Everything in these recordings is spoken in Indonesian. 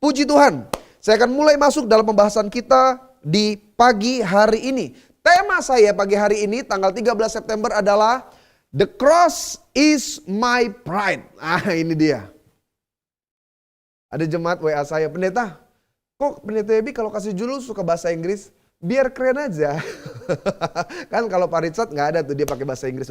Puji Tuhan, saya akan mulai masuk dalam pembahasan kita di pagi hari ini. Tema saya pagi hari ini tanggal 13 September adalah The Cross is my pride. Ini dia. Ada jemaat WA saya, pendeta, kok pendeta Ebi kalau kasih judul suka bahasa Inggris? Biar keren aja. Kan kalau Pak Richard nggak ada tuh dia pakai bahasa Inggris.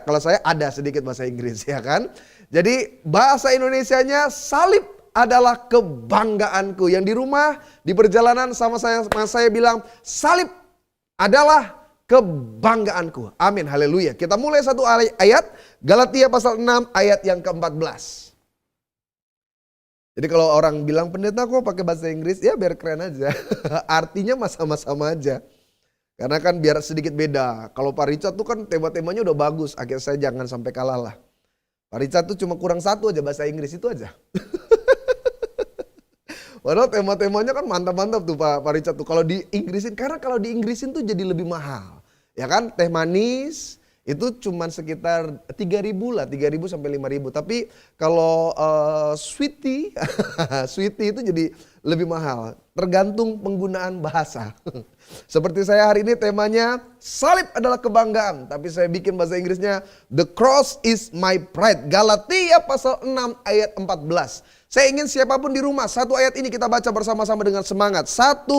Kalau saya ada sedikit bahasa Inggris ya kan. Jadi bahasa Indonesianya salib adalah kebanggaanku. Yang di rumah di perjalanan sama saya bilang salib adalah kebanggaanku. Amin, haleluya. Kita mulai satu ayat Galatia pasal 6 ayat yang ke-14. Jadi kalau orang bilang pendeta kok pakai bahasa Inggris, ya biar keren aja. Artinya sama-sama aja. Karena kan biar sedikit beda. Kalau Pak Richard tuh kan tema-temanya udah bagus. Akhirnya saya jangan sampai kalah lah. Pak Richard tuh cuma kurang satu aja bahasa Inggris itu aja. Padahal tema-temanya kan mantap-mantap tuh Pak Richard tuh. Kalau di Inggrisin, karena kalau di Inggrisin tuh jadi lebih mahal. Ya kan, teh manis. Itu cuman sekitar 3.000 lah, 3.000 sampai 5.000. Tapi kalau sweetie, sweetie itu jadi lebih mahal. Tergantung penggunaan bahasa. Seperti saya hari ini temanya salib adalah kebanggaan. Tapi saya bikin bahasa Inggrisnya The Cross is my pride. Galatia pasal 6 ayat 14. Saya ingin siapapun di rumah, satu ayat ini kita baca bersama-sama dengan semangat. 1,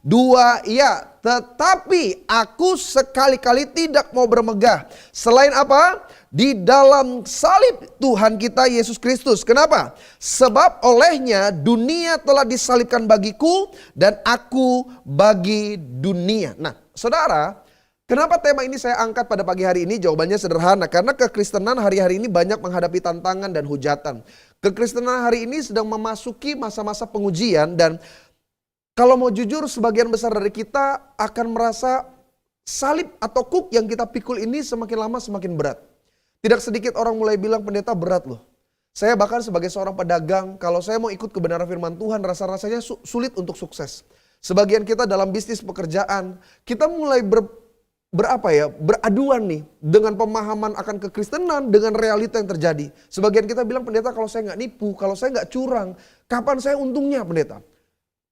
2, ya. Tetapi aku sekali-kali tidak mau bermegah. Selain apa? Di dalam salib Tuhan kita Yesus Kristus. Kenapa? Sebab olehnya dunia telah disalibkan bagiku dan aku bagi dunia. Nah, saudara, kenapa tema ini saya angkat pada pagi hari ini? Jawabannya sederhana. Karena kekristenan hari-hari ini banyak menghadapi tantangan dan hujatan. Kekristenan hari ini sedang memasuki masa-masa pengujian dan kalau mau jujur sebagian besar dari kita akan merasa salib atau kuk yang kita pikul ini semakin lama semakin berat. Tidak sedikit orang mulai bilang pendeta berat loh. Saya bahkan sebagai seorang pedagang kalau saya mau ikut kebenaran firman Tuhan rasa-rasanya sulit untuk sukses. Sebagian kita dalam bisnis pekerjaan kita mulai beraduan nih dengan pemahaman akan kekristenan dengan realita yang terjadi. Sebagian kita bilang pendeta kalau saya nggak nipu, kalau saya nggak curang, kapan saya untungnya pendeta?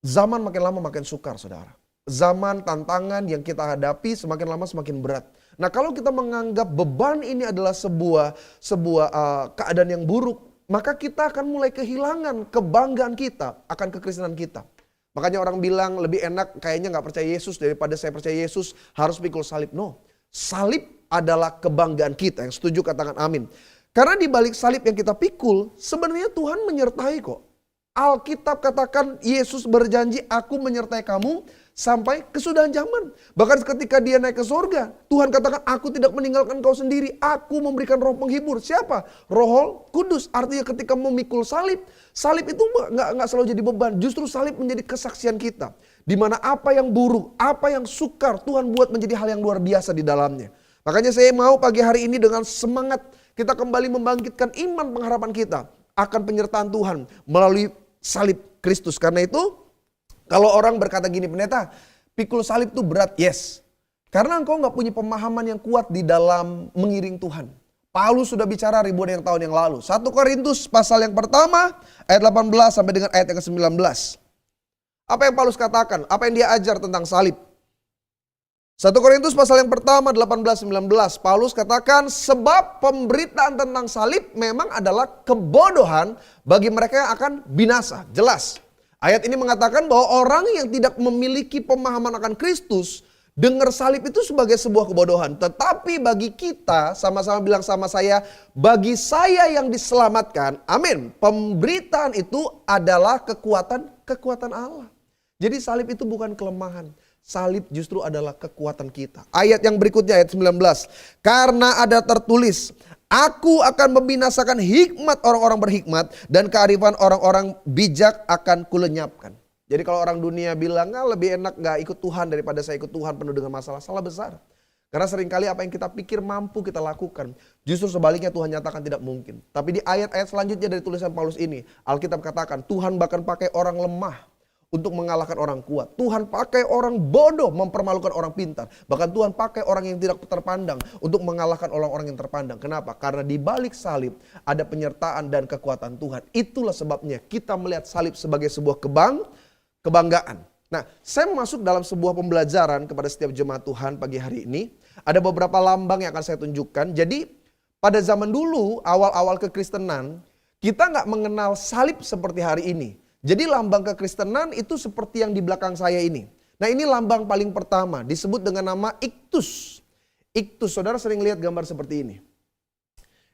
Zaman makin lama makin sukar saudara. Zaman tantangan yang kita hadapi semakin lama semakin berat. Nah kalau kita menganggap beban ini adalah sebuah keadaan yang buruk, maka kita akan mulai kehilangan kebanggaan kita akan kekristenan kita. Makanya orang bilang lebih enak kayaknya gak percaya Yesus daripada saya percaya Yesus harus pikul salib. No, salib adalah kebanggaan kita. Yang setuju katakan amin. Karena di balik salib yang kita pikul sebenarnya Tuhan menyertai kok. Alkitab katakan Yesus berjanji aku menyertai kamu sampai kesudahan zaman. Bahkan ketika dia naik ke surga Tuhan katakan aku tidak meninggalkan kau sendiri. Aku memberikan roh penghibur. Siapa? Roh Kudus. Artinya ketika memikul salib. Salib itu gak selalu jadi beban. Justru salib menjadi kesaksian kita. Dimana apa yang buruk, apa yang sukar Tuhan buat menjadi hal yang luar biasa di dalamnya. Makanya saya mau pagi hari ini dengan semangat kita kembali membangkitkan iman pengharapan kita akan penyertaan Tuhan melalui salib Kristus. Karena itu kalau orang berkata gini pendeta, pikul salib itu berat. Yes. Karena engkau gak punya pemahaman yang kuat di dalam mengiring Tuhan. Paulus sudah bicara ribuan yang tahun yang lalu. 1 Korintus pasal yang pertama ayat 18 sampai dengan ayat yang ke-19. Apa yang Paulus katakan? Apa yang dia ajar tentang salib? 1 Korintus pasal yang pertama 18-19. Paulus katakan sebab pemberitaan tentang salib memang adalah kebodohan bagi mereka yang akan binasa. Jelas. Ayat ini mengatakan bahwa orang yang tidak memiliki pemahaman akan Kristus dengar salib itu sebagai sebuah kebodohan. Tetapi bagi kita, sama-sama bilang sama saya, bagi saya yang diselamatkan, amin. Pemberitaan itu adalah kekuatan Allah. Jadi salib itu bukan kelemahan. Salib justru adalah kekuatan kita. Ayat yang berikutnya ayat 19. Karena ada tertulis, aku akan membinasakan hikmat orang-orang berhikmat dan kearifan orang-orang bijak akan kulenyapkan. Jadi kalau orang dunia bilang lebih enak gak ikut Tuhan daripada saya ikut Tuhan penuh dengan masalah. Salah besar. Karena seringkali apa yang kita pikir mampu kita lakukan. Justru sebaliknya Tuhan nyatakan tidak mungkin. Tapi di ayat-ayat selanjutnya dari tulisan Paulus ini. Alkitab katakan Tuhan bahkan pakai orang lemah. untuk mengalahkan orang kuat. Tuhan pakai orang bodoh mempermalukan orang pintar. Bahkan Tuhan pakai orang yang tidak terpandang untuk mengalahkan orang-orang yang terpandang. Kenapa? Karena di balik salib ada penyertaan dan kekuatan Tuhan. Itulah sebabnya kita melihat salib sebagai sebuah kebanggaan. Nah, saya masuk dalam sebuah pembelajaran kepada setiap jemaat Tuhan pagi hari ini. Ada beberapa lambang yang akan saya tunjukkan. Jadi pada zaman dulu, awal-awal kekristenan, kita nggak mengenal salib seperti hari ini. Jadi lambang kekristenan itu seperti yang di belakang saya ini. Nah, ini lambang paling pertama, disebut dengan nama iktus. Iktus, saudara sering lihat gambar seperti ini.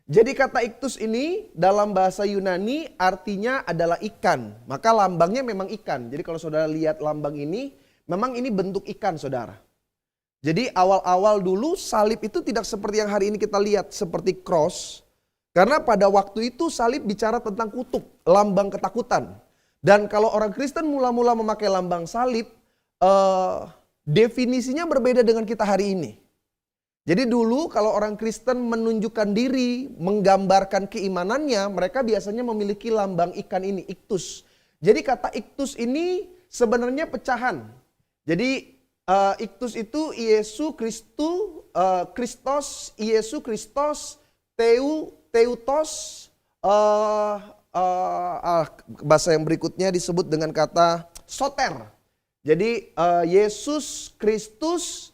Jadi kata iktus ini dalam bahasa Yunani artinya adalah ikan. Maka lambangnya memang ikan. Jadi kalau saudara lihat lambang ini, memang ini bentuk ikan, saudara. Jadi awal-awal dulu salib itu tidak seperti yang hari ini kita lihat, seperti cross. Karena pada waktu itu salib bicara tentang kutuk, lambang ketakutan. Dan kalau orang Kristen mula-mula memakai lambang salib, definisinya berbeda dengan kita hari ini. Jadi dulu kalau orang Kristen menunjukkan diri, menggambarkan keimanannya, mereka biasanya memiliki lambang ikan ini, iktus. Jadi kata iktus ini sebenarnya pecahan. Jadi iktus itu Yesus Kristus, Yesus Kristus, Teutos, bahasa yang berikutnya disebut dengan kata soter. Jadi Yesus Kristus,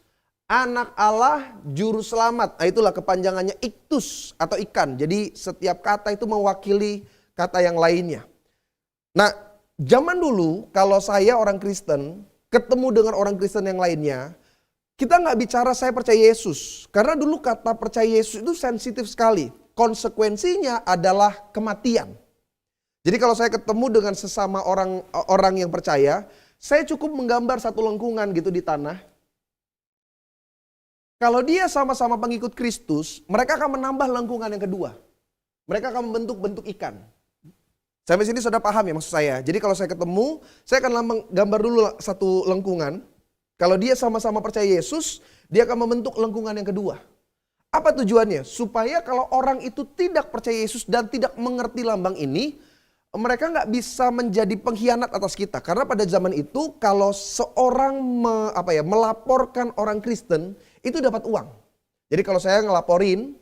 Anak Allah, Juru Selamat. Nah, itulah kepanjangannya iktus atau ikan. Jadi setiap kata itu mewakili kata yang lainnya. Nah, zaman dulu kalau saya orang Kristen ketemu dengan orang Kristen yang lainnya, kita nggak bicara saya percaya Yesus. Karena dulu kata percaya Yesus itu sensitif sekali. Konsekuensinya adalah kematian. Jadi kalau saya ketemu dengan sesama orang yang percaya, saya cukup menggambar satu lengkungan gitu di tanah. Kalau dia sama-sama pengikut Kristus, mereka akan menambah lengkungan yang kedua. Mereka akan membentuk bentuk ikan. Sampai sini sudah paham ya maksud saya. Jadi kalau saya ketemu, saya akan gambar dulu satu lengkungan. Kalau dia sama-sama percaya Yesus, dia akan membentuk lengkungan yang kedua. Apa tujuannya? Supaya kalau orang itu tidak percaya Yesus dan tidak mengerti lambang ini, mereka nggak bisa menjadi pengkhianat atas kita. Karena pada zaman itu kalau seorang melaporkan orang Kristen, itu dapat uang. Jadi kalau saya ngelaporin,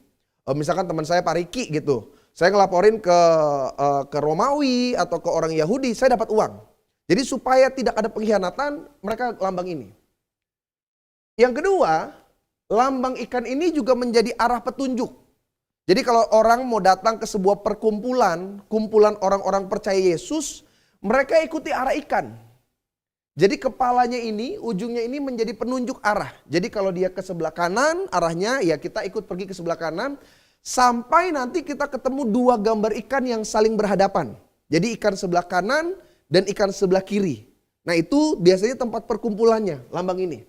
misalkan teman saya Pak Riki gitu, saya ngelaporin ke Romawi atau ke orang Yahudi, saya dapat uang. Jadi supaya tidak ada pengkhianatan, mereka lambang ini. Yang kedua, lambang ikan ini juga menjadi arah petunjuk. Jadi kalau orang mau datang ke sebuah kumpulan orang-orang percaya Yesus, mereka ikuti arah ikan. Jadi kepalanya ini, ujungnya ini menjadi penunjuk arah. Jadi kalau dia ke sebelah kanan arahnya, ya kita ikut pergi ke sebelah kanan. Sampai nanti kita ketemu dua gambar ikan yang saling berhadapan. Jadi ikan sebelah kanan dan ikan sebelah kiri. Nah itu biasanya tempat perkumpulannya, lambang ini.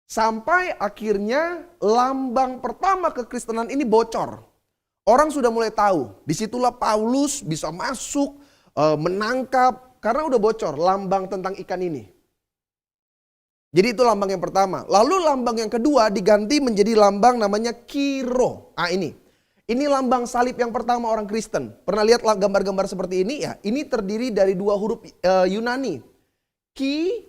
Sampai akhirnya lambang pertama kekristenan ini bocor. Orang sudah mulai tahu. Disitulah Paulus bisa masuk, menangkap. Karena udah bocor lambang tentang ikan ini. Jadi itu lambang yang pertama. Lalu lambang yang kedua diganti menjadi lambang namanya Kiro. Ini lambang salib yang pertama orang Kristen. Pernah lihat gambar-gambar seperti ini ya? Ini terdiri dari dua huruf Yunani. Ki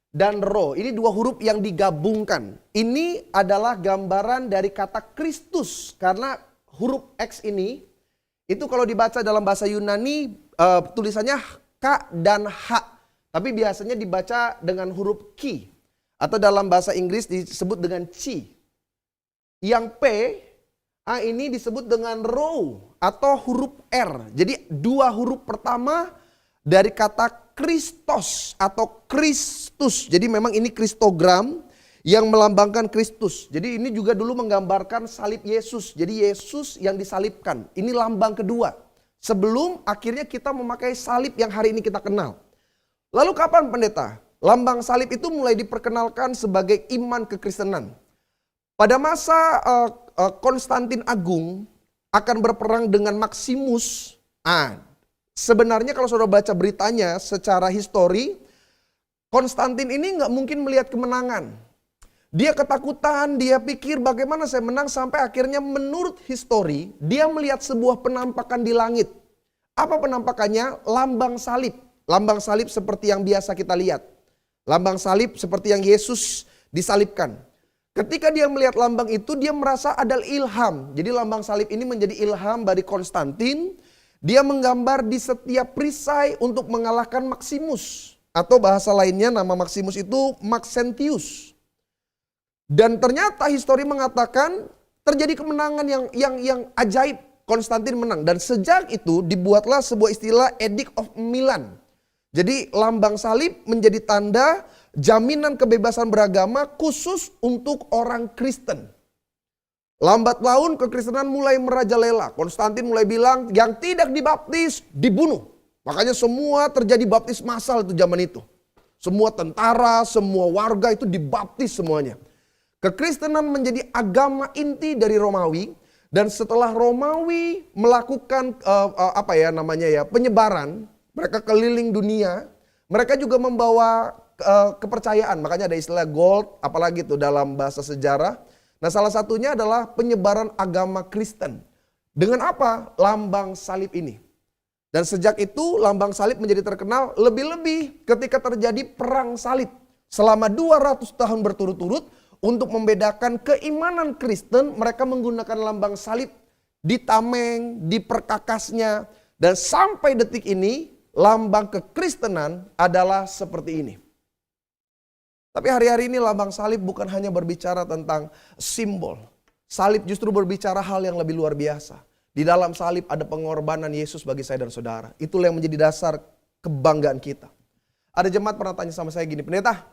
dan Ro, ini dua huruf yang digabungkan. Ini adalah gambaran dari kata Kristus. Karena huruf X ini, itu kalau dibaca dalam bahasa Yunani, tulisannya K dan H. Tapi biasanya dibaca dengan huruf Ki. Atau dalam bahasa Inggris disebut dengan Chi. Yang P, ini disebut dengan Rho atau huruf R. Jadi dua huruf pertama dari kata Kristos atau Kristus. Jadi memang ini kristogram yang melambangkan Kristus. Jadi ini juga dulu menggambarkan salib Yesus. Jadi Yesus yang disalibkan. Ini lambang kedua. Sebelum akhirnya kita memakai salib yang hari ini kita kenal. Lalu kapan pendeta? Lambang salib itu mulai diperkenalkan sebagai iman kekristenan. Pada masa Konstantin Agung akan berperang dengan Maximus. Sebenarnya kalau saudara baca beritanya secara histori, Konstantin ini nggak mungkin melihat kemenangan. Dia ketakutan, dia pikir bagaimana saya menang sampai akhirnya menurut histori, dia melihat sebuah penampakan di langit. Apa penampakannya? Lambang salib. lambang salib seperti yang biasa kita lihat. Lambang salib seperti yang Yesus disalibkan. Ketika dia melihat lambang itu, dia merasa ada ilham. Jadi lambang salib ini menjadi ilham dari Konstantin. Dia menggambar di setiap perisai untuk mengalahkan Maximus. Atau bahasa lainnya nama Maximus itu Maxentius. Dan ternyata histori mengatakan terjadi kemenangan yang ajaib. Konstantin menang. Dan sejak itu dibuatlah sebuah istilah Edict of Milan. Jadi lambang salib menjadi tanda jaminan kebebasan beragama khusus untuk orang Kristen. Lambat laun kekristenan mulai merajalela. Konstantin mulai bilang yang tidak dibaptis dibunuh. Makanya semua terjadi baptis massal itu zaman itu. Semua tentara, semua warga itu dibaptis semuanya. Kekristenan menjadi agama inti dari Romawi. Dan setelah Romawi melakukan penyebaran, mereka keliling dunia, mereka juga membawa kepercayaan. Makanya ada istilah gold, apalagi itu dalam bahasa sejarah. Nah, salah satunya adalah penyebaran agama Kristen. Dengan apa? Lambang salib ini. Dan sejak itu lambang salib menjadi terkenal, lebih-lebih ketika terjadi perang salib. Selama 200 tahun berturut-turut untuk membedakan keimanan Kristen, mereka menggunakan lambang salib di tameng, di perkakasnya. Dan sampai detik ini lambang kekristenan adalah seperti ini. Tapi hari-hari ini lambang salib bukan hanya berbicara tentang simbol. Salib justru berbicara hal yang lebih luar biasa. Di dalam salib ada pengorbanan Yesus bagi saya dan saudara. Itulah yang menjadi dasar kebanggaan kita. Ada jemaat pernah tanya sama saya gini, pendeta,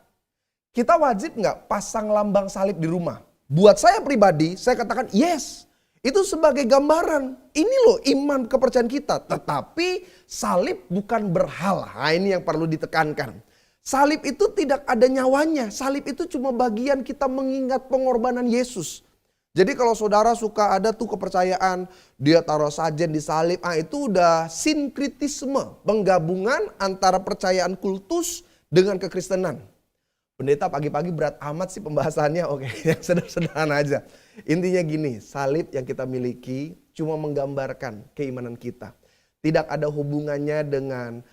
kita wajib nggak pasang lambang salib di rumah? Buat saya pribadi, saya katakan yes. Itu sebagai gambaran. Ini loh iman kepercayaan kita. Tetapi salib bukan berhala. Nah, ini yang perlu ditekankan. Salib itu tidak ada nyawanya. Salib itu cuma bagian kita mengingat pengorbanan Yesus. Jadi kalau saudara suka ada tuh kepercayaan, dia taruh sajen di salib, itu udah sinkritisme. Penggabungan antara percayaan kultus dengan kekristenan. Pendeta pagi-pagi berat amat sih pembahasannya, oke yang sederhana aja. Intinya gini, salib yang kita miliki cuma menggambarkan keimanan kita. Tidak ada hubungannya dengan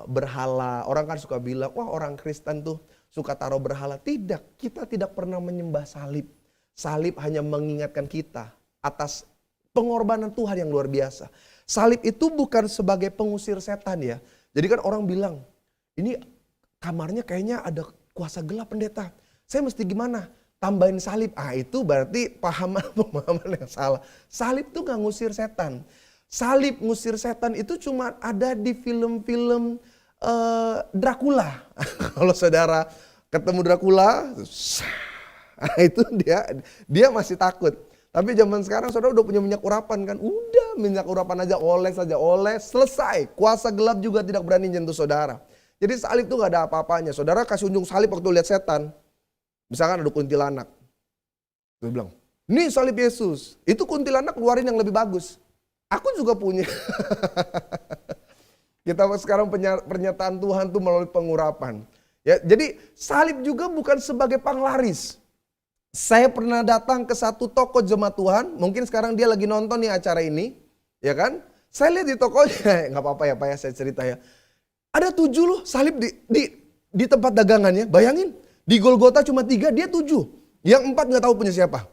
berhala. Orang kan suka bilang, wah orang Kristen tuh suka taruh berhala. Tidak, kita tidak pernah menyembah salib. Salib hanya mengingatkan kita atas pengorbanan Tuhan yang luar biasa. Salib itu bukan sebagai pengusir setan ya. Jadi kan orang bilang, ini kamarnya kayaknya ada kuasa gelap pendeta. Saya mesti gimana? Tambahin salib. Itu berarti pemahaman yang salah. Salib tuh gak ngusir setan. Salib ngusir setan itu cuma ada di film-film Dracula. Kalau saudara ketemu Dracula, itu dia masih takut. Tapi zaman sekarang saudara udah punya minyak urapan kan. Udah minyak urapan aja oles, selesai. Kuasa gelap juga tidak berani nyentuh saudara. Jadi salib itu gak ada apa-apanya. Saudara kasih unjuk salib waktu lihat setan. Misalkan ada kuntilanak. Dia bilang, ini salib Yesus. Itu kuntilanak keluarin yang lebih bagus. Aku juga punya. Kita sekarang pernyataan Tuhan tuh melalui pengurapan. Ya, jadi salib juga bukan sebagai panglaris. Saya pernah datang ke satu toko jemaat Tuhan. Mungkin sekarang dia lagi nonton nih acara ini. Ya kan? Saya lihat di tokonya. Gak apa-apa ya Pak ya saya cerita ya. Ada 7 loh salib di tempat dagangannya. Bayangin, di Golgota cuma 3, dia 7. Yang 4 gak tahu punya siapa.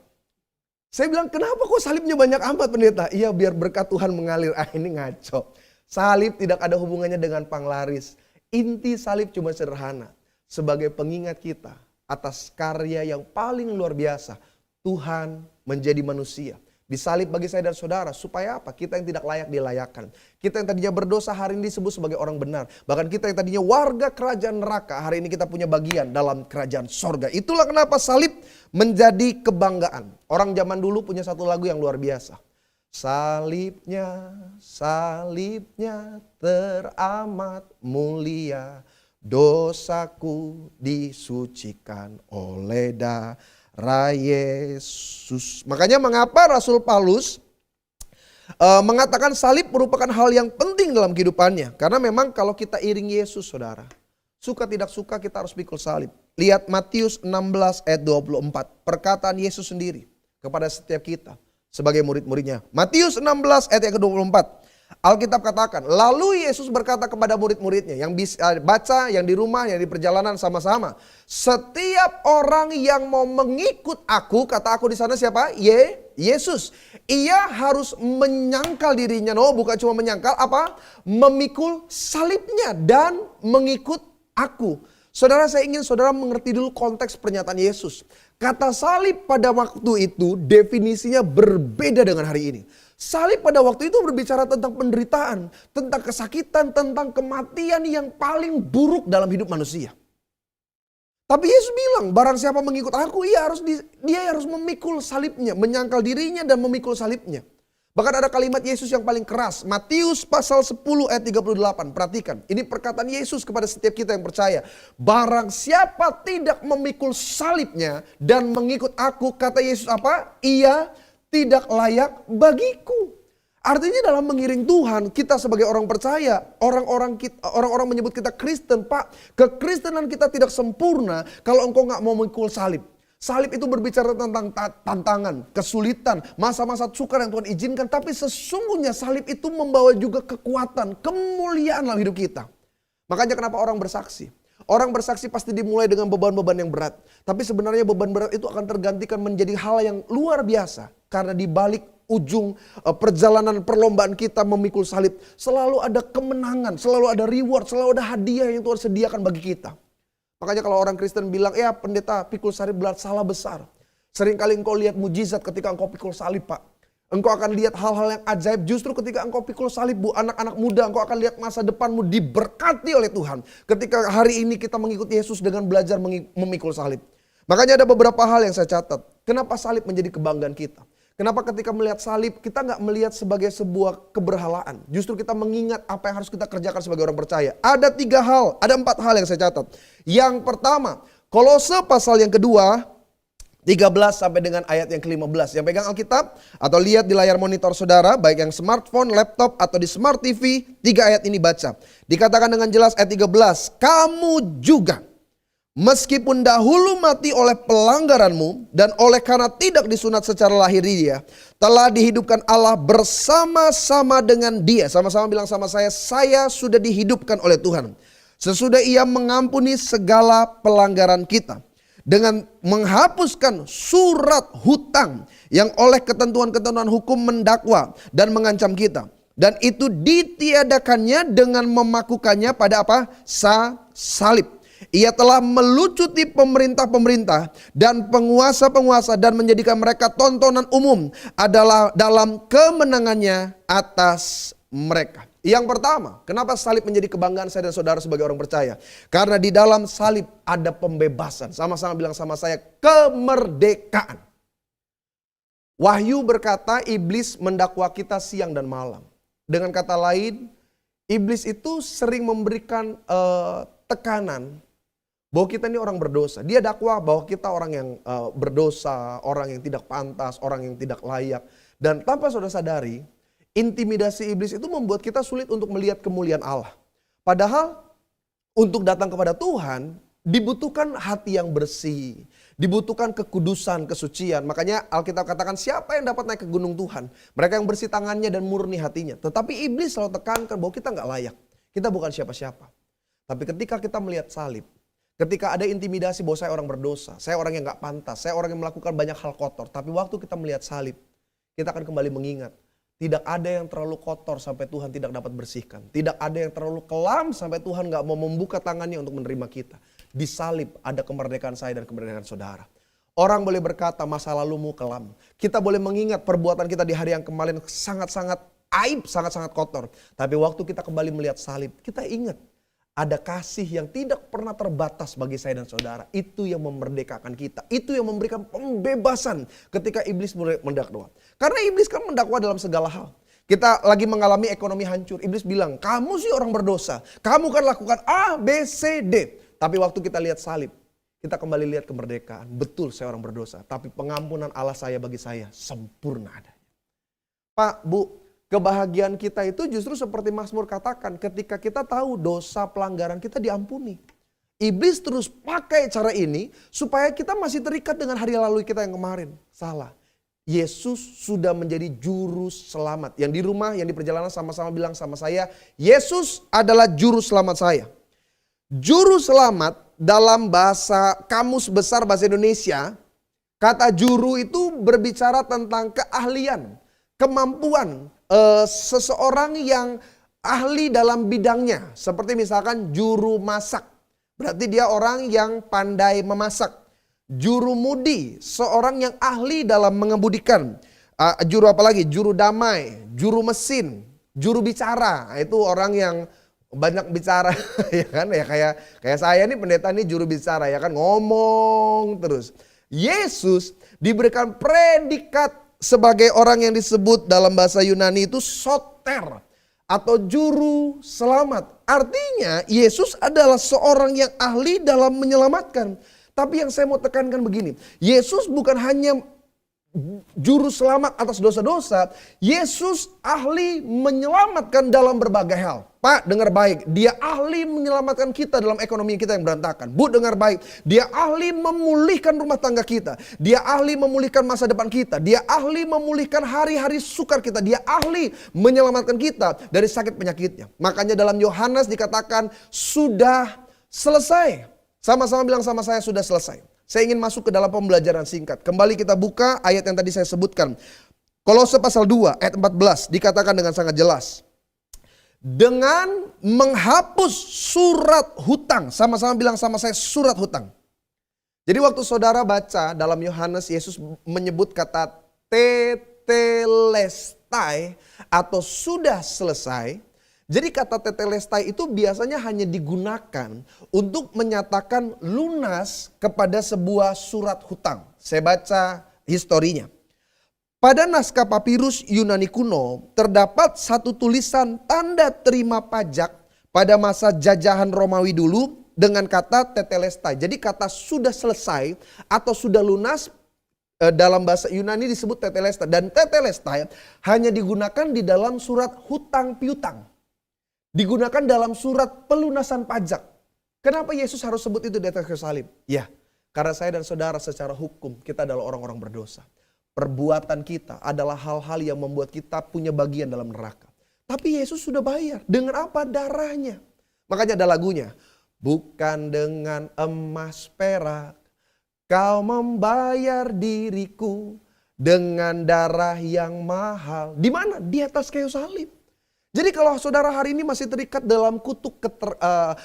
Saya bilang, kenapa kok salibnya banyak amat pendeta? Iya biar berkat Tuhan mengalir. Ini ngaco. Salib tidak ada hubungannya dengan panglaris. Inti salib cuma sederhana. Sebagai pengingat kita atas karya yang paling luar biasa. Tuhan menjadi manusia. Disalib bagi saya dan saudara, supaya apa? Kita yang tidak layak dilayakkan. Kita yang tadinya berdosa hari ini disebut sebagai orang benar. Bahkan kita yang tadinya warga kerajaan neraka, hari ini kita punya bagian dalam kerajaan sorga. Itulah kenapa salib menjadi kebanggaan. Orang zaman dulu punya satu lagu yang luar biasa. Salibnya, salibnya teramat mulia. Dosaku disucikan oleh darah Yesus. Makanya mengapa Rasul Paulus mengatakan salib merupakan hal yang penting dalam kehidupannya. Karena memang kalau kita iring Yesus saudara, suka tidak suka kita harus pikul salib. Lihat Matius 16 ayat 24. Perkataan Yesus sendiri kepada setiap kita sebagai murid-muridnya. Matius 16 ayat yang ke-24. Alkitab katakan, lalu Yesus berkata kepada murid-muridnya, yang bisa baca, yang di rumah, yang di perjalanan sama-sama. Setiap orang yang mau mengikut aku, kata aku di sana siapa? Yesus. Ia harus menyangkal dirinya, bukan cuma menyangkal, apa? Memikul salibnya dan mengikut aku. Saudara, saya ingin saudara mengerti dulu konteks pernyataan Yesus. Kata salib pada waktu itu definisinya berbeda dengan hari ini. Salib pada waktu itu berbicara tentang penderitaan, tentang kesakitan, tentang kematian yang paling buruk dalam hidup manusia. Tapi Yesus bilang, barang siapa mengikut aku, dia harus memikul salibnya, menyangkal dirinya dan memikul salibnya. Bahkan ada kalimat Yesus yang paling keras, Matius pasal 10 ayat 38. Perhatikan, ini perkataan Yesus kepada setiap kita yang percaya. Barang siapa tidak memikul salibnya dan mengikut aku, kata Yesus apa? Ia tidak layak bagiku. Artinya dalam mengiring Tuhan, kita sebagai orang percaya, orang-orang menyebut kita Kristen, Pak, kekristenan kita tidak sempurna kalau engkau gak mau memikul salib. Salib itu berbicara tentang tantangan, kesulitan, masa-masa sukar yang Tuhan izinkan. Tapi sesungguhnya salib itu membawa juga kekuatan, kemuliaan dalam hidup kita. Makanya kenapa orang bersaksi? Orang bersaksi pasti dimulai dengan beban-beban yang berat. Tapi sebenarnya beban berat itu akan tergantikan menjadi hal yang luar biasa. Karena di balik ujung perjalanan perlombaan kita memikul salib, selalu ada kemenangan, selalu ada reward, selalu ada hadiah yang Tuhan sediakan bagi kita. Makanya kalau orang Kristen bilang, ya pendeta pikul salib berat, salah besar. Seringkali engkau lihat mujizat ketika engkau pikul salib, Pak. Engkau akan lihat hal-hal yang ajaib justru ketika engkau pikul salib, Bu. Anak-anak muda, engkau akan lihat masa depanmu diberkati oleh Tuhan. Ketika hari ini kita mengikuti Yesus dengan belajar memikul salib. Makanya ada beberapa hal yang saya catat. Kenapa salib menjadi kebanggaan kita? Kenapa ketika melihat salib kita gak melihat sebagai sebuah keberhalaan. Justru kita mengingat apa yang harus kita kerjakan sebagai orang percaya. Ada 4 hal yang saya catat. Yang pertama, Kolose pasal yang kedua, 13 sampai dengan ayat yang ke-15. Yang pegang Alkitab atau lihat di layar monitor saudara, baik yang smartphone, laptop atau di smart TV, 3 ayat ini baca. Dikatakan dengan jelas ayat 13, kamu juga meskipun dahulu mati oleh pelanggaranmu dan oleh karena tidak disunat secara lahiriah, telah dihidupkan Allah bersama-sama dengan Dia. Sama-sama bilang sama saya sudah dihidupkan oleh Tuhan. Sesudah Ia mengampuni segala pelanggaran kita. Dengan menghapuskan surat hutang yang oleh ketentuan-ketentuan hukum mendakwa dan mengancam kita. Dan itu ditiadakannya dengan memakukannya pada apa? Salib. Ia telah melucuti pemerintah-pemerintah dan penguasa-penguasa dan menjadikan mereka tontonan umum adalah dalam kemenangannya atas mereka. Yang pertama, kenapa salib menjadi kebanggaan saya dan saudara sebagai orang percaya? Karena di dalam salib ada pembebasan. Sama-sama bilang sama saya, kemerdekaan. Wahyu berkata iblis mendakwa kita siang dan malam. Dengan kata lain, iblis itu sering memberikan tekanan bahwa kita ini orang berdosa. Dia dakwa bahwa kita orang yang berdosa, orang yang tidak pantas, orang yang tidak layak. Dan tanpa saudara sadari, intimidasi iblis itu membuat kita sulit untuk melihat kemuliaan Allah. Padahal untuk datang kepada Tuhan dibutuhkan hati yang bersih. Dibutuhkan kekudusan, kesucian. Makanya Alkitab katakan siapa yang dapat naik ke gunung Tuhan? Mereka yang bersih tangannya dan murni hatinya. Tetapi iblis selalu tekankan bahwa kita gak layak. Kita bukan siapa-siapa. Tapi ketika kita melihat salib, ketika ada intimidasi bahwa saya orang berdosa, saya orang yang gak pantas, saya orang yang melakukan banyak hal kotor. Tapi waktu kita melihat salib, kita akan kembali mengingat. Tidak ada yang terlalu kotor sampai Tuhan tidak dapat bersihkan. Tidak ada yang terlalu kelam sampai Tuhan gak mau membuka tangannya untuk menerima kita. Di salib ada kemerdekaan saya dan kemerdekaan saudara. Orang boleh berkata masa lalumu kelam. Kita boleh mengingat perbuatan kita di hari yang kemarin sangat-sangat aib, sangat-sangat kotor. Tapi waktu kita kembali melihat salib, kita ingat. Ada kasih yang tidak pernah terbatas bagi saya dan saudara. Itu yang memerdekakan kita. Itu yang memberikan pembebasan ketika iblis mendakwa. Karena iblis kan mendakwa dalam segala hal. Kita lagi mengalami ekonomi hancur. Iblis bilang, kamu sih orang berdosa. Kamu kan lakukan A, B, C, D. Tapi waktu kita lihat salib, kita kembali lihat kemerdekaan. Betul saya orang berdosa. Tapi pengampunan Allah saya bagi saya sempurna adanya. Pak, Bu, kebahagiaan kita itu justru seperti Mazmur katakan, ketika kita tahu dosa pelanggaran kita diampuni. Iblis terus pakai cara ini supaya kita masih terikat dengan hari lalu kita yang kemarin. Salah. Yesus sudah menjadi juru selamat. Yang di rumah, yang di perjalanan sama-sama bilang sama saya, Yesus adalah juru selamat saya. Juru selamat dalam bahasa Kamus Besar Bahasa Indonesia, kata juru itu berbicara tentang keahlian, kemampuan seseorang yang ahli dalam bidangnya. Seperti misalkan juru masak, berarti dia orang yang pandai memasak. Jurumudi, seorang yang ahli dalam mengemudikan. Juru apa lagi? Juru damai, juru mesin, juru bicara. Itu orang yang banyak bicara, ya kan? Ya kayak saya nih pendeta nih juru bicara, ya kan, ngomong terus. Yesus diberikan predikat sebagai orang yang disebut dalam bahasa Yunani itu soter atau juru selamat. Artinya Yesus adalah seorang yang ahli dalam menyelamatkan. Tapi yang saya mau tekankan begini, Yesus bukan hanya juru selamat atas dosa-dosa, Yesus ahli menyelamatkan dalam berbagai hal. Pak, dengar baik, dia ahli menyelamatkan kita dalam ekonomi kita yang berantakan. Bu, dengar baik, dia ahli memulihkan rumah tangga kita. Dia ahli memulihkan masa depan kita. Dia ahli memulihkan hari-hari sukar kita. Dia ahli menyelamatkan kita dari sakit penyakitnya. Makanya dalam Yohanes dikatakan sudah selesai. Sama-sama bilang sama saya, sudah selesai. Saya ingin masuk ke dalam pembelajaran singkat. Kembali kita buka ayat yang tadi saya sebutkan. Kolose pasal 2 ayat 14 dikatakan dengan sangat jelas. Dengan menghapus surat hutang. Sama-sama bilang sama saya, surat hutang. Jadi waktu saudara baca dalam Yohanes, Yesus menyebut kata tetelestai atau sudah selesai. Jadi kata tetelestai itu biasanya hanya digunakan untuk menyatakan lunas kepada sebuah surat hutang. Saya baca historinya. Pada naskah papirus Yunani kuno terdapat satu tulisan tanda terima pajak pada masa jajahan Romawi dulu dengan kata tetelestai. Jadi kata sudah selesai atau sudah lunas dalam bahasa Yunani disebut tetelestai. Dan tetelestai hanya digunakan di dalam surat hutang piutang. Digunakan dalam surat pelunasan pajak. Kenapa Yesus harus sebut itu di atas kayu salib? Ya, karena saya dan saudara secara hukum kita adalah orang-orang berdosa. Perbuatan kita adalah hal-hal yang membuat kita punya bagian dalam neraka. Tapi Yesus sudah bayar. Dengan apa? Darahnya. Makanya ada lagunya. Bukan dengan emas perak kau membayar diriku dengan darah yang mahal. Di mana? Di atas kayu salib. Jadi kalau saudara hari ini masih terikat dalam kutuk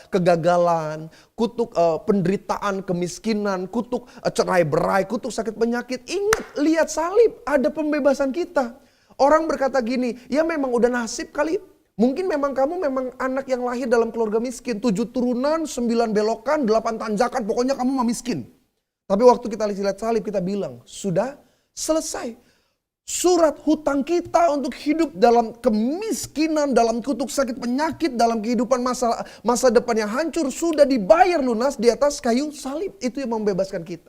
kegagalan, kutuk penderitaan, kemiskinan, kutuk cerai berai, kutuk sakit penyakit. Ingat, lihat salib, ada pembebasan kita. Orang berkata gini, ya memang udah nasib kali. Mungkin memang kamu memang anak yang lahir dalam keluarga miskin. 7 turunan, 9 belokan, 8 tanjakan, pokoknya kamu mah miskin. Tapi waktu kita lihat salib kita bilang, sudah selesai. Surat hutang kita untuk hidup dalam kemiskinan, dalam kutuk sakit penyakit, dalam kehidupan masa depan yang hancur sudah dibayar lunas di atas kayu salib. Itu yang membebaskan kita.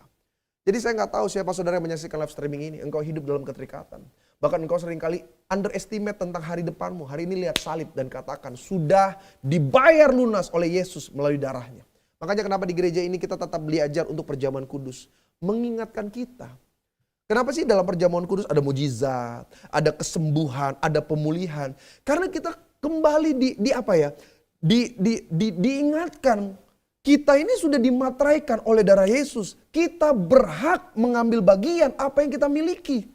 Jadi saya nggak tahu siapa saudara yang menyaksikan live streaming ini. Engkau hidup dalam keterikatan. Bahkan engkau seringkali underestimate tentang hari depanmu. Hari ini lihat salib dan katakan sudah dibayar lunas oleh Yesus melalui darahnya. Makanya kenapa di gereja ini kita tetap belajar untuk perjamuan kudus. Mengingatkan kita. Kenapa sih dalam perjamuan kudus ada mujizat, ada kesembuhan, ada pemulihan? Karena kita kembali diingatkan kita ini sudah dimateraikan oleh darah Yesus. Kita berhak mengambil bagian apa yang kita miliki.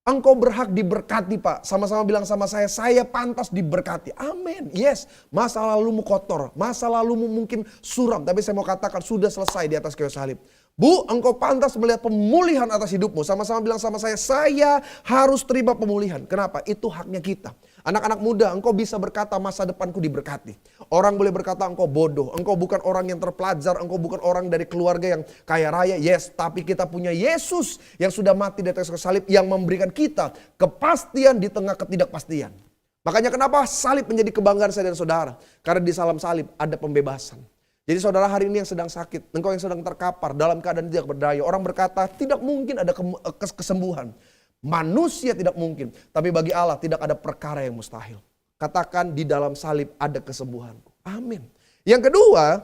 Engkau berhak diberkati, Pak. Sama-sama bilang sama saya pantas diberkati. Amin. Yes, masa lalumu kotor, masa lalumu mungkin suram. Tapi saya mau katakan sudah selesai di atas kayu salib. Bu, engkau pantas melihat pemulihan atas hidupmu. Sama-sama bilang sama saya harus terima pemulihan. Kenapa? Itu haknya kita. Anak-anak muda, engkau bisa berkata masa depanku diberkati. Orang boleh berkata engkau bodoh, engkau bukan orang yang terpelajar, engkau bukan orang dari keluarga yang kaya raya. Yes, tapi kita punya Yesus yang sudah mati di atas kayu salib yang memberikan kita kepastian di tengah ketidakpastian. Makanya kenapa salib menjadi kebanggaan saya dan saudara? Karena di dalam salib ada pembebasan. Jadi saudara hari ini yang sedang sakit, engkau yang sedang terkapar dalam keadaan tidak berdaya. Orang berkata tidak mungkin ada kesembuhan. Manusia tidak mungkin, tapi bagi Allah tidak ada perkara yang mustahil. Katakan di dalam salib ada kesembuhanku. Amin. Yang kedua,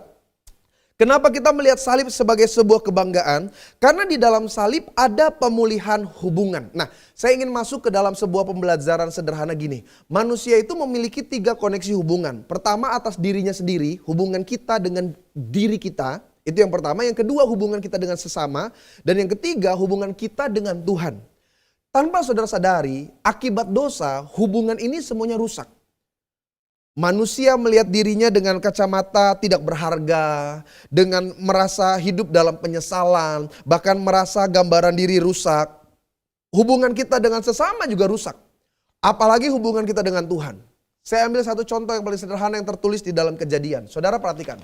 Kenapa kita melihat salib sebagai sebuah kebanggaan? Karena di dalam salib ada pemulihan hubungan. Nah, saya ingin masuk ke dalam sebuah pembelajaran sederhana gini. Manusia itu memiliki 3 koneksi hubungan. Pertama atas dirinya sendiri, hubungan kita dengan diri kita. Itu yang pertama. Yang kedua hubungan kita dengan sesama. Dan yang ketiga hubungan kita dengan Tuhan. Tanpa saudara sadari, akibat dosa hubungan ini semuanya rusak. Manusia melihat dirinya dengan kacamata tidak berharga, dengan merasa hidup dalam penyesalan, bahkan merasa gambaran diri rusak. Hubungan kita dengan sesama juga rusak. Apalagi hubungan kita dengan Tuhan. Saya ambil satu contoh yang paling sederhana yang tertulis di dalam Kejadian. Saudara perhatikan.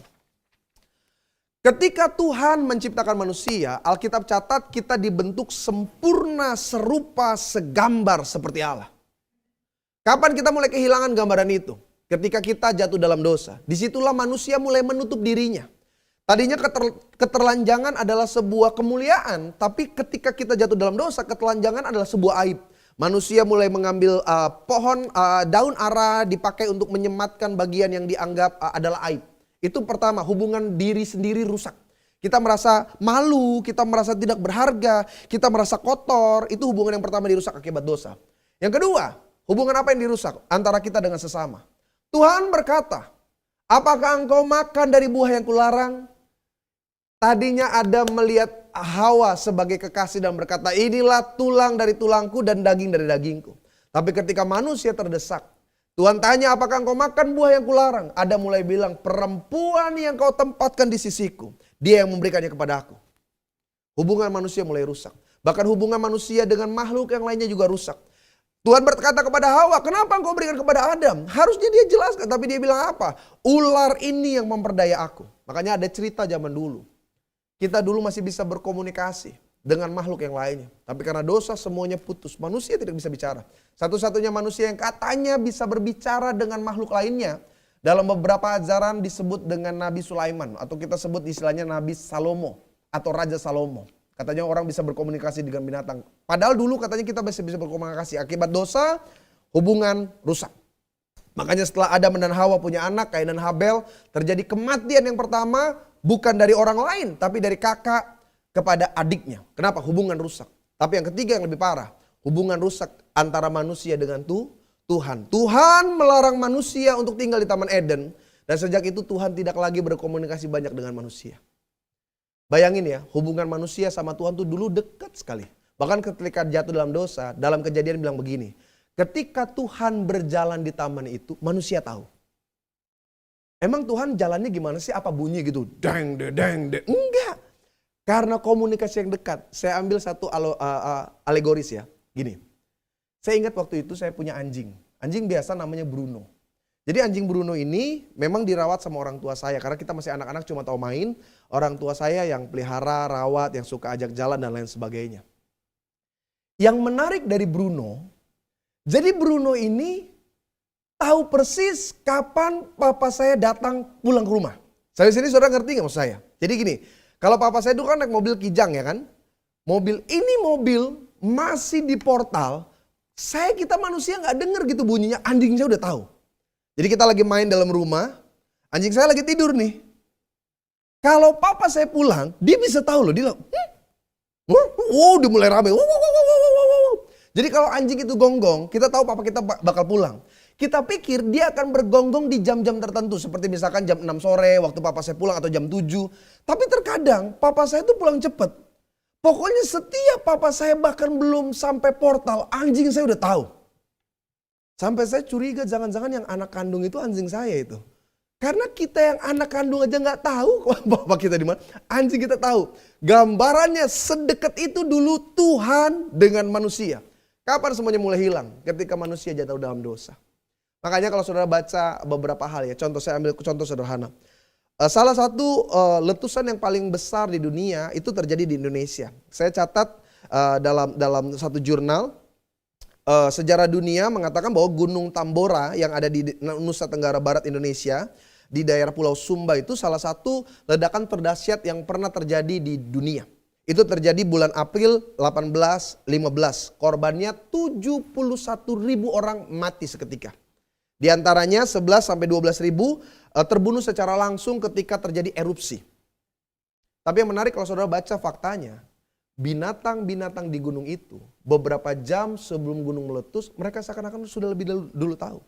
Ketika Tuhan menciptakan manusia, Alkitab catat kita dibentuk sempurna serupa segambar seperti Allah. Kapan kita mulai kehilangan gambaran itu? Ketika kita jatuh dalam dosa. Disitulah manusia mulai menutup dirinya. Tadinya keterlanjangan adalah sebuah kemuliaan. Tapi ketika kita jatuh dalam dosa, ketelanjangan adalah sebuah aib. Manusia mulai mengambil daun ara dipakai untuk menyematkan bagian yang dianggap adalah aib. Itu pertama, hubungan diri sendiri rusak. Kita merasa malu, kita merasa tidak berharga, kita merasa kotor. Itu hubungan yang pertama dirusak akibat dosa. Yang kedua, hubungan apa yang dirusak? Antara kita dengan sesama. Tuhan berkata, apakah engkau makan dari buah yang kularang? Tadinya Adam melihat Hawa sebagai kekasih dan berkata, inilah tulang dari tulangku dan daging dari dagingku. Tapi ketika manusia terdesak, Tuhan tanya, apakah engkau makan buah yang kularang? Adam mulai bilang, perempuan yang kau tempatkan di sisiku, dia yang memberikannya kepada aku. Hubungan manusia mulai rusak. Bahkan hubungan manusia dengan makhluk yang lainnya juga rusak. Tuhan berkata kepada Hawa, kenapa engkau berikan kepada Adam? Harusnya dia jelaskan, tapi dia bilang apa? Ular ini yang memperdaya aku. Makanya ada cerita zaman dulu. Kita dulu masih bisa berkomunikasi dengan makhluk yang lainnya. Tapi karena dosa semuanya putus, manusia tidak bisa bicara. Satu-satunya manusia yang katanya bisa berbicara dengan makhluk lainnya, dalam beberapa ajaran disebut dengan Nabi Sulaiman. Atau kita sebut istilahnya Nabi Salomo atau Raja Salomo. Katanya orang bisa berkomunikasi dengan binatang. Padahal dulu katanya kita masih bisa berkomunikasi. Akibat dosa, hubungan rusak. Makanya setelah Adam dan Hawa punya anak, Kain dan Habel, terjadi kematian yang pertama bukan dari orang lain, tapi dari kakak kepada adiknya. Kenapa? Hubungan rusak. Tapi yang ketiga yang lebih parah, hubungan rusak antara manusia dengan Tuhan. Tuhan melarang manusia untuk tinggal di Taman Eden. Dan sejak itu Tuhan tidak lagi berkomunikasi banyak dengan manusia. Bayangin ya, hubungan manusia sama Tuhan tuh dulu dekat sekali. Bahkan ketika jatuh dalam dosa, dalam Kejadian bilang begini. Ketika Tuhan berjalan di taman itu, manusia tahu. Emang Tuhan jalannya gimana sih? Apa bunyi gitu? Deng, deng, deng. Enggak. Karena komunikasi yang dekat. Saya ambil satu alegoris ya. Gini. Saya ingat waktu itu saya punya anjing. Anjing biasa namanya Bruno. Jadi anjing Bruno ini memang dirawat sama orang tua saya. Karena kita masih anak-anak cuma tahu main. Orang tua saya yang pelihara, rawat, yang suka ajak jalan dan lain sebagainya. Yang menarik dari Bruno. Jadi Bruno ini tahu persis kapan papa saya datang pulang ke rumah. Saya sini saudara ngerti gak maksud saya? Jadi gini, kalau papa saya dulu kan naik mobil Kijang ya kan. Mobil masih di portal. Kita manusia gak denger gitu bunyinya, anjing saya udah tahu. Jadi kita lagi main dalam rumah, anjing saya lagi tidur nih. Kalau papa saya pulang, dia bisa tahu loh. Dia bilang, dia mulai rame. Jadi kalau anjing itu gonggong, kita tahu papa kita bakal pulang. Kita pikir dia akan bergonggong di jam-jam tertentu. Seperti misalkan jam 6 sore waktu papa saya pulang atau jam 7. Tapi terkadang papa saya itu pulang cepat. Pokoknya setiap papa saya bahkan belum sampai portal, anjing saya udah tahu. Sampai saya curiga jangan-jangan yang anak kandung itu anjing saya itu. Karena kita yang anak kandung aja gak tahu bapak kita di mana. Anjing kita tahu. Gambarannya sedekat itu dulu Tuhan dengan manusia. Kapan semuanya mulai hilang? Ketika manusia jatuh dalam dosa. Makanya kalau saudara baca beberapa hal ya. Saya ambil contoh sederhana. Salah satu letusan yang paling besar di dunia itu terjadi di Indonesia. Saya catat dalam satu jurnal. Sejarah dunia mengatakan bahwa Gunung Tambora yang ada di Nusa Tenggara Barat Indonesia. Di daerah Pulau Sumba itu salah satu ledakan terdahsyat yang pernah terjadi di dunia. Itu terjadi bulan April 1815. Korbannya 71.000 orang mati seketika. Di antaranya 11 sampai 12.000 terbunuh secara langsung ketika terjadi erupsi. Tapi yang menarik kalau saudara baca faktanya, binatang-binatang di gunung itu beberapa jam sebelum gunung meletus, mereka seakan-akan sudah lebih dulu tahu.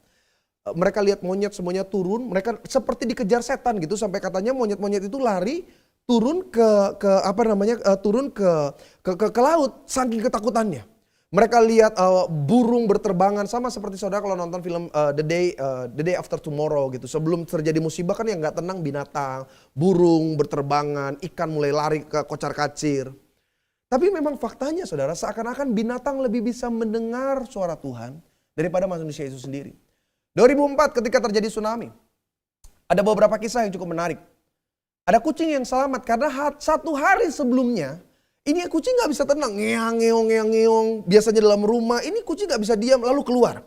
Mereka lihat monyet semuanya turun, mereka seperti dikejar setan gitu, sampai katanya monyet-monyet itu lari turun ke laut saking ketakutannya. Mereka lihat burung berterbangan, sama seperti saudara kalau nonton film The Day After Tomorrow gitu. Sebelum terjadi musibah kan yang nggak tenang binatang, burung berterbangan, ikan mulai lari ke kocar-kacir. Tapi memang faktanya saudara, seakan-akan binatang lebih bisa mendengar suara Tuhan daripada manusia itu sendiri. 2004 ketika terjadi tsunami, ada beberapa kisah yang cukup menarik. Ada kucing yang selamat karena satu hari sebelumnya, ini kucing gak bisa tenang, ngeong, biasanya dalam rumah, ini kucing gak bisa diam lalu keluar.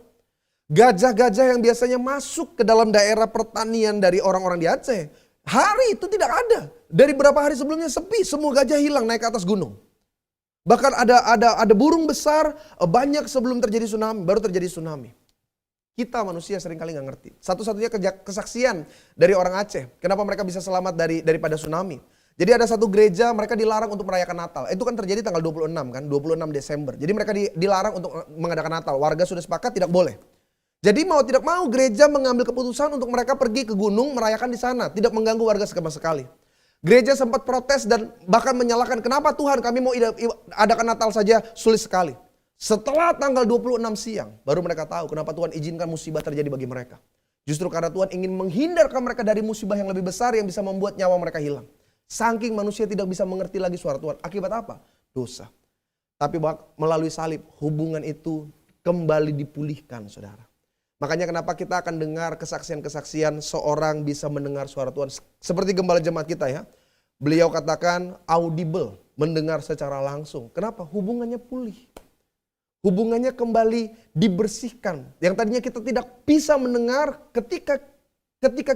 Gajah-gajah yang biasanya masuk ke dalam daerah pertanian dari orang-orang di Aceh, hari itu tidak ada. Dari berapa hari sebelumnya sepi, semua gajah hilang naik ke atas gunung. Bahkan ada burung besar banyak sebelum terjadi tsunami, baru terjadi tsunami. Kita manusia seringkali nggak ngerti. Satu-satunya kesaksian dari orang Aceh, kenapa mereka bisa selamat daripada tsunami. Jadi ada satu gereja mereka dilarang untuk merayakan Natal. Itu kan terjadi tanggal 26 kan, 26 Desember. Jadi mereka dilarang untuk mengadakan Natal. Warga sudah sepakat tidak boleh. Jadi mau tidak mau gereja mengambil keputusan untuk mereka pergi ke gunung merayakan di sana, tidak mengganggu warga sama sekali. Gereja sempat protes dan bahkan menyalahkan, kenapa Tuhan kami mau adakan Natal saja sulit sekali. Setelah tanggal 26 siang, baru mereka tahu kenapa Tuhan izinkan musibah terjadi bagi mereka. Justru karena Tuhan ingin menghindarkan mereka dari musibah yang lebih besar yang bisa membuat nyawa mereka hilang. Saking manusia tidak bisa mengerti lagi suara Tuhan. Akibat apa? Dosa. Tapi melalui salib, hubungan itu kembali dipulihkan, saudara. Makanya kenapa kita akan dengar kesaksian-kesaksian seorang bisa mendengar suara Tuhan. Seperti gembala jemaat kita ya. Beliau katakan audible, mendengar secara langsung. Kenapa? Hubungannya pulih. Hubungannya kembali dibersihkan. Yang tadinya kita tidak bisa mendengar, ketika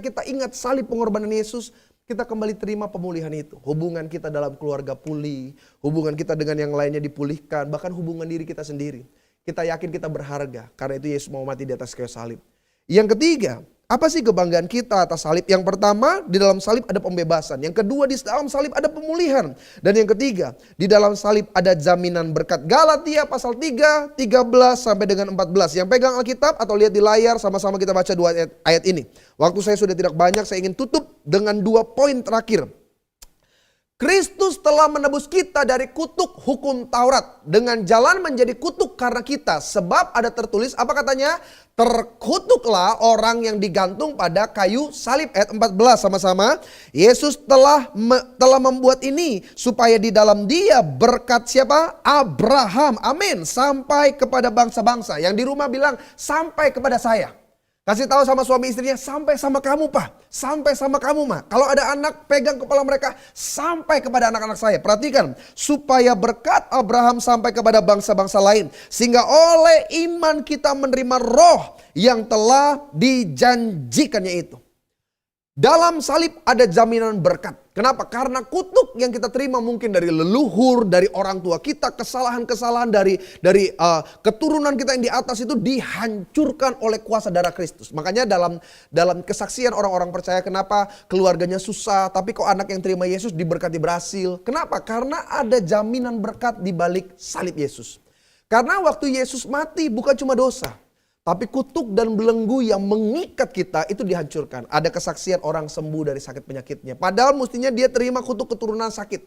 kita ingat salib pengorbanan Yesus, kita kembali terima pemulihan itu. Hubungan kita dalam keluarga pulih, hubungan kita dengan yang lainnya dipulihkan, bahkan hubungan diri kita sendiri. Kita yakin kita berharga, karena itu Yesus mau mati di atas kayu salib. Yang ketiga, apa sih kebanggaan kita atas salib? Yang pertama, di dalam salib ada pembebasan. Yang kedua, di dalam salib ada pemulihan. Dan yang ketiga, di dalam salib ada jaminan berkat. Galatia pasal 3, 13 sampai dengan 14. Yang pegang Alkitab atau lihat di layar, sama-sama kita baca dua ayat ini. Waktu saya sudah tidak banyak, saya ingin tutup dengan 2 poin terakhir. Kristus telah menebus kita dari kutuk hukum Taurat dengan jalan menjadi kutuk karena kita. Sebab ada tertulis, apa katanya? Terkutuklah orang yang digantung pada kayu salib. Ayat 14 sama-sama. Yesus telah membuat ini supaya di dalam dia berkat siapa? Abraham. Amin. Sampai kepada bangsa-bangsa. Yang di rumah bilang sampai kepada saya. Kasih tahu sama suami istrinya, sampai sama kamu Pak, sampai sama kamu Ma. Kalau ada anak, pegang kepala mereka, sampai kepada anak-anak saya. Perhatikan, supaya berkat Abraham sampai kepada bangsa-bangsa lain. Sehingga oleh iman kita menerima roh yang telah dijanjikannya itu. Dalam salib ada jaminan berkat. Kenapa? Karena kutuk yang kita terima mungkin dari leluhur, dari orang tua kita, kesalahan-kesalahan dari keturunan kita yang di atas itu dihancurkan oleh kuasa darah Kristus. Makanya dalam kesaksian orang-orang percaya kenapa keluarganya susah, tapi kok anak yang terima Yesus diberkati berhasil. Kenapa? Karena ada jaminan berkat di balik salib Yesus. Karena waktu Yesus mati bukan cuma dosa. Tapi kutuk dan belenggu yang mengikat kita itu dihancurkan. Ada kesaksian orang sembuh dari sakit penyakitnya. Padahal mestinya dia terima kutuk keturunan sakit.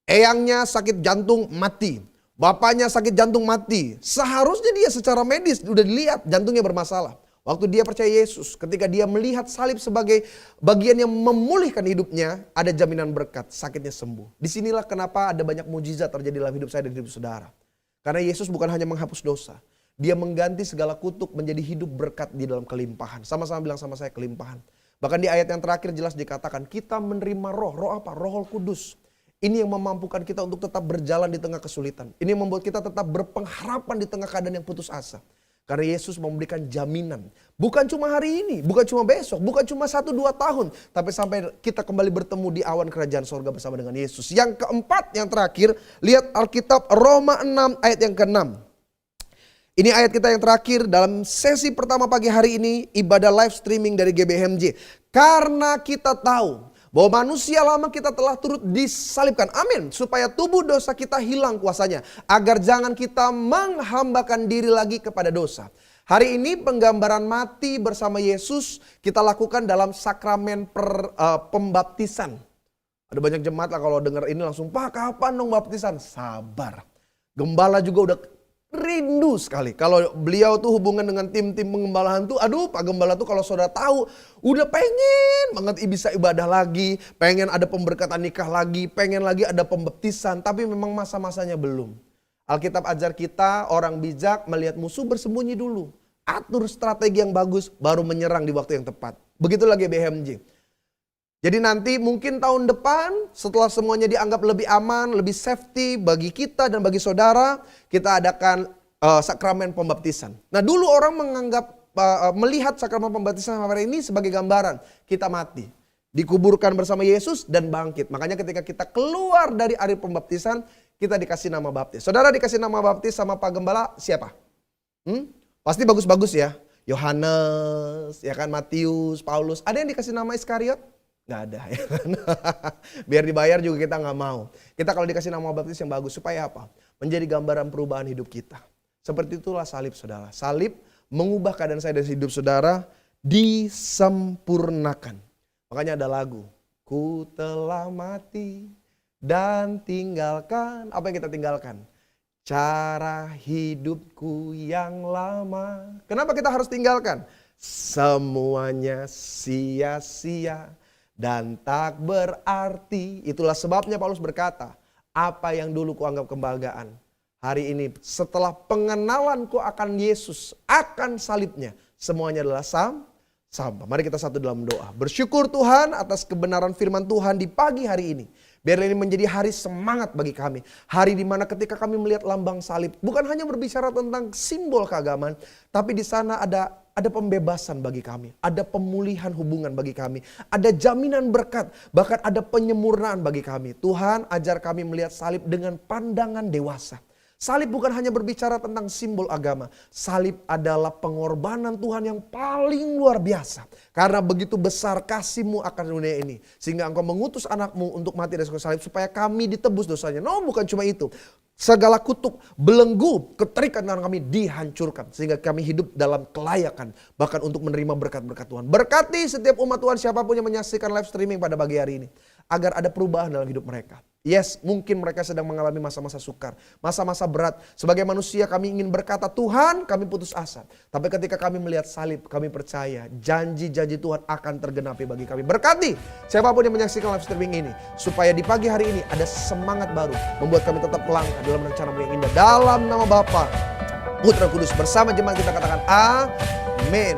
Eyangnya sakit jantung mati. Bapaknya sakit jantung mati. Seharusnya dia secara medis udah dilihat jantungnya bermasalah. Waktu dia percaya Yesus, ketika dia melihat salib sebagai bagian yang memulihkan hidupnya, ada jaminan berkat, sakitnya sembuh. Disinilah kenapa ada banyak mujizat terjadi dalam hidup saya dan hidup saudara. Karena Yesus bukan hanya menghapus dosa. Dia mengganti segala kutuk menjadi hidup berkat di dalam kelimpahan. Sama-sama bilang sama saya kelimpahan. Bahkan di ayat yang terakhir jelas dikatakan kita menerima roh. Roh apa? Roh Kudus. Ini yang memampukan kita untuk tetap berjalan di tengah kesulitan. Ini yang membuat kita tetap berpengharapan di tengah keadaan yang putus asa. Karena Yesus memberikan jaminan. Bukan cuma hari ini, bukan cuma besok, bukan cuma 1-2 tahun. Tapi sampai kita kembali bertemu di awan kerajaan sorga bersama dengan Yesus. Yang keempat, yang terakhir, lihat Alkitab Roma 6 ayat yang ke-6. Ini ayat kita yang terakhir dalam sesi pertama pagi hari ini, ibadah live streaming dari GBHMJ. Karena kita tahu Bahwa manusia lama kita telah turut disalibkan. Amin. Supaya tubuh dosa kita hilang kuasanya. Agar jangan kita menghambakan diri lagi kepada dosa. Hari ini penggambaran mati bersama Yesus kita lakukan dalam sakramen pembaptisan. Ada banyak jemaat lah kalau dengar ini langsung, Pak kapan dong baptisan? Sabar. Gembala juga udah rindu sekali. Kalau beliau tuh hubungan dengan tim-tim pengembalaan tuh, aduh Pak Gembala tuh kalau saudara tahu, udah pengen banget bisa ibadah lagi, pengen ada pemberkatan nikah lagi, pengen lagi ada pembaptisan, tapi memang masa-masanya belum. Alkitab ajar kita, orang bijak melihat musuh bersembunyi dulu. Atur strategi yang bagus, baru menyerang di waktu yang tepat. Begitu lagi BHMJ. Jadi nanti mungkin tahun depan setelah semuanya dianggap lebih aman, lebih safety bagi kita dan bagi saudara, kita adakan sakramen pembaptisan. Nah dulu orang menganggap melihat sakramen pembaptisan hari ini sebagai gambaran kita mati, dikuburkan bersama Yesus dan bangkit. Makanya ketika kita keluar dari air pembaptisan, kita dikasih nama baptis. Saudara dikasih nama baptis sama Pak Gembala siapa? Pasti bagus-bagus ya. Yohanes, ya kan, Matius, Paulus. Ada yang dikasih nama Iskariot? Nggak ada ya kan. Biar dibayar juga kita nggak mau. Kita kalau dikasih nama baptis yang bagus supaya apa? Menjadi gambaran perubahan hidup kita. Seperti itulah salib saudara. Salib mengubah keadaan saya dan hidup saudara disempurnakan. Makanya ada lagu. Ku telah mati dan tinggalkan. Apa yang kita tinggalkan? Cara hidupku yang lama. Kenapa kita harus tinggalkan? Semuanya sia-sia dan tak berarti. Itulah sebabnya Paulus berkata, apa yang dulu kuanggap kebanggaan, hari ini setelah pengenalanku akan Yesus, akan salibnya, semuanya adalah sampah. Mari kita satu dalam doa. Bersyukur Tuhan atas kebenaran firman Tuhan di pagi hari ini. Biar ini menjadi hari semangat bagi kami. Hari di mana ketika kami melihat lambang salib, bukan hanya berbicara tentang simbol keagamaan, tapi di sana ada pembebasan bagi kami, ada pemulihan hubungan bagi kami, ada jaminan berkat, bahkan ada penyempurnaan bagi kami. Tuhan ajar kami melihat salib dengan pandangan dewasa. Salib bukan hanya berbicara tentang simbol agama. Salib adalah pengorbanan Tuhan yang paling luar biasa. Karena begitu besar kasih-Mu akan dunia ini. Sehingga Engkau mengutus anak-Mu untuk mati di kayu salib supaya kami ditebus dosanya. No, bukan cuma itu. Segala kutuk, belenggu, keterikatan kami dihancurkan. Sehingga kami hidup dalam kelayakan. Bahkan untuk menerima berkat-berkat Tuhan. Berkati setiap umat Tuhan siapapun yang menyaksikan live streaming pada pagi hari ini. Agar ada perubahan dalam hidup mereka. Yes, mungkin mereka sedang mengalami masa-masa sukar, masa-masa berat. Sebagai manusia kami ingin berkata, Tuhan kami putus asa. Tapi ketika kami melihat salib, kami percaya janji-janji Tuhan akan tergenapi bagi kami. Berkati siapapun yang menyaksikan live streaming ini. Supaya di pagi hari ini ada semangat baru. Membuat kami tetap melangkah dalam rencana yang indah. Dalam nama Bapa, Putra Kudus bersama jemaat kita katakan amin.